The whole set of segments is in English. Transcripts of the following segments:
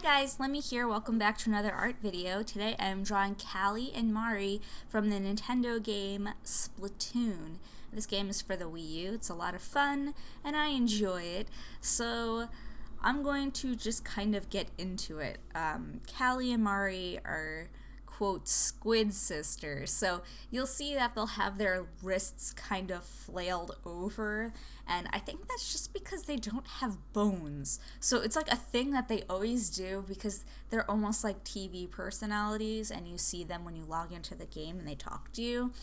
guys, Lemmy here. Welcome back to another art video. Today I'm drawing Callie and Mari from the Nintendo game Splatoon. This game is for the Wii U. It's a lot of fun and I enjoy it. So I'm going to just kind of get into it. Callie and Mari are quote Squid sisters, so you'll see that they'll have their wrists kind of flailed over, and I think that's just because they don't have bones. So it's like a thing that they always do because they're almost like TV personalities, and you see them when you log into the game and they talk to you,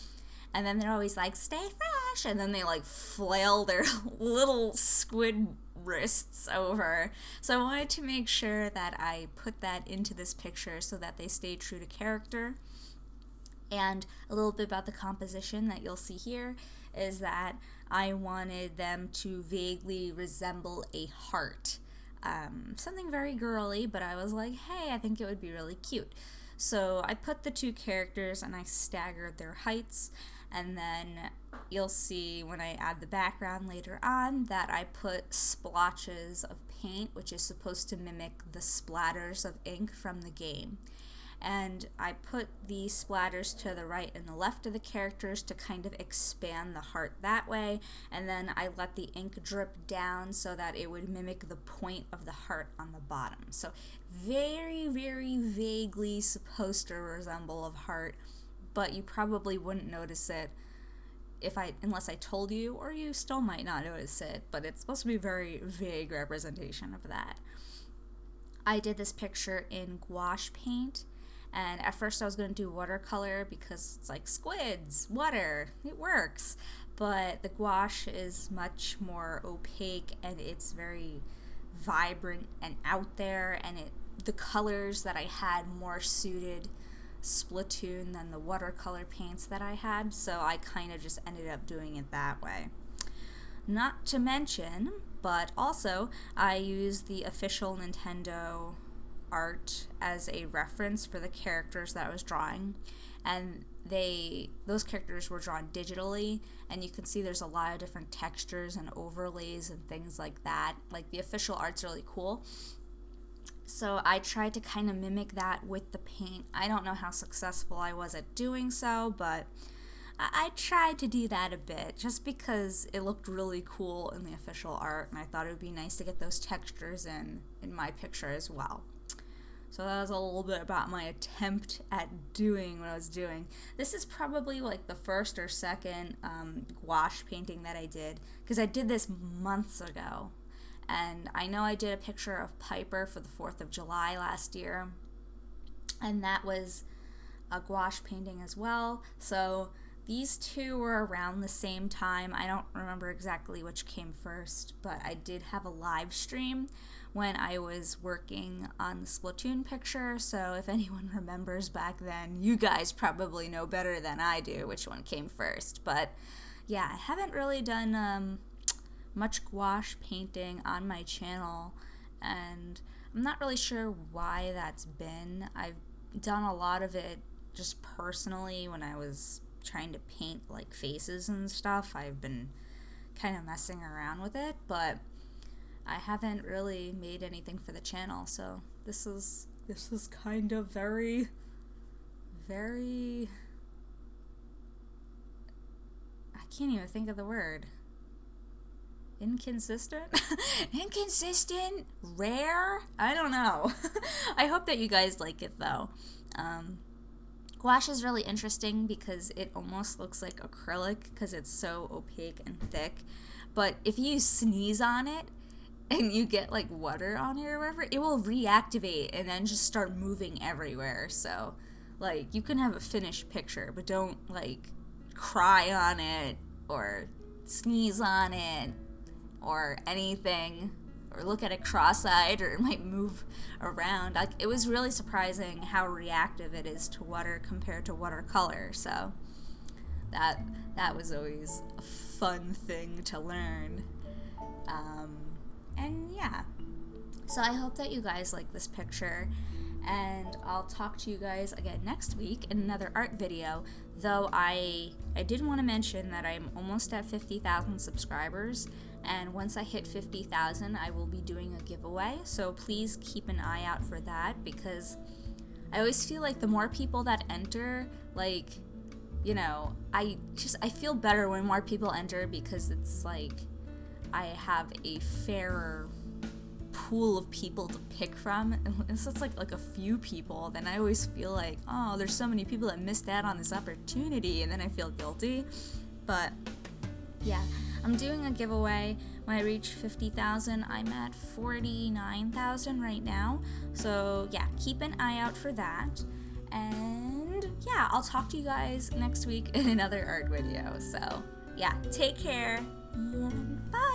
and then they're always like, stay fresh, and then they like flail their little squid wrists over. So I wanted to make sure that I put that into this picture so that they stay true to character. And a little bit about the composition that you'll see here is that I wanted them to vaguely resemble a heart. Something very girly, but I was like, hey, I think it would be really cute. So I put the two characters and I staggered their heights, and then you'll see when I add the background later on that I put splotches of paint, which is supposed to mimic the splatters of ink from the game. And I put the splatters to the right and the left of the characters to kind of expand the heart that way, and then I let the ink drip down so that it would mimic the point of the heart on the bottom. So very, very vaguely supposed to resemble a heart, but you probably wouldn't notice it unless I told you, or you still might not notice it, but it's supposed to be a very vague representation of that. I did this picture in gouache paint, and at first I was going to do watercolor because it's like squids, water, it works. But the gouache is much more opaque and it's very vibrant and out there, and the colors that I had more suited Splatoon than the watercolor paints that I had, so I kind of just ended up doing it that way. Not to mention, but also, I used the official Nintendo art as a reference for the characters that I was drawing, and those characters were drawn digitally, and you can see there's a lot of different textures and overlays and things like that. Like, the official art's really cool. So I tried to kind of mimic that with the paint. I don't know how successful I was at doing so, but I tried to do that a bit just because it looked really cool in the official art, and I thought it would be nice to get those textures in my picture as well. So that was a little bit about my attempt at doing what I was doing. This is probably like the first or second gouache painting that I did, because I did this months ago. And I know I did a picture of Piper for the 4th of July last year, and that was a gouache painting as well. So these two were around the same time. I don't remember exactly which came first, but I did have a live stream when I was working on the Splatoon picture, so if anyone remembers back then, you guys probably know better than I do which one came first. But yeah, I haven't really done much gouache painting on my channel, and I'm not really sure why that's been. I've done a lot of it just personally when I was trying to paint like faces and stuff. I've been kind of messing around with it, but I haven't really made anything for the channel, so this is kind of very, very, I can't even think of the word. Inconsistent? Inconsistent? Rare? I don't know. I hope that you guys like it though. Gouache is really interesting because it almost looks like acrylic because it's so opaque and thick. But if you sneeze on it and you get like water on it or whatever, it will reactivate and then just start moving everywhere. So like, you can have a finished picture, but don't like cry on it or sneeze on it or anything, or look at it cross-eyed, or it might move around. Like, it was really surprising how reactive it is to water compared to watercolor, so that was always a fun thing to learn. And yeah, so I hope that you guys like this picture, and I'll talk to you guys again next week in another art video, though I did want to mention that I'm almost at 50,000 subscribers. and once I hit 50,000, I will be doing a giveaway, so please keep an eye out for that, because I always feel like the more people that enter, like, you know, I feel better when more people enter, because it's like I have a fairer pool of people to pick from. Unless it's like a few people, then I always feel like, oh, there's so many people that missed out on this opportunity, and then I feel guilty. But yeah, I'm doing a giveaway when I reach 50,000. I'm at 49,000 right now, so yeah, keep an eye out for that. And yeah, I'll talk to you guys next week in another art video. So yeah, take care and bye.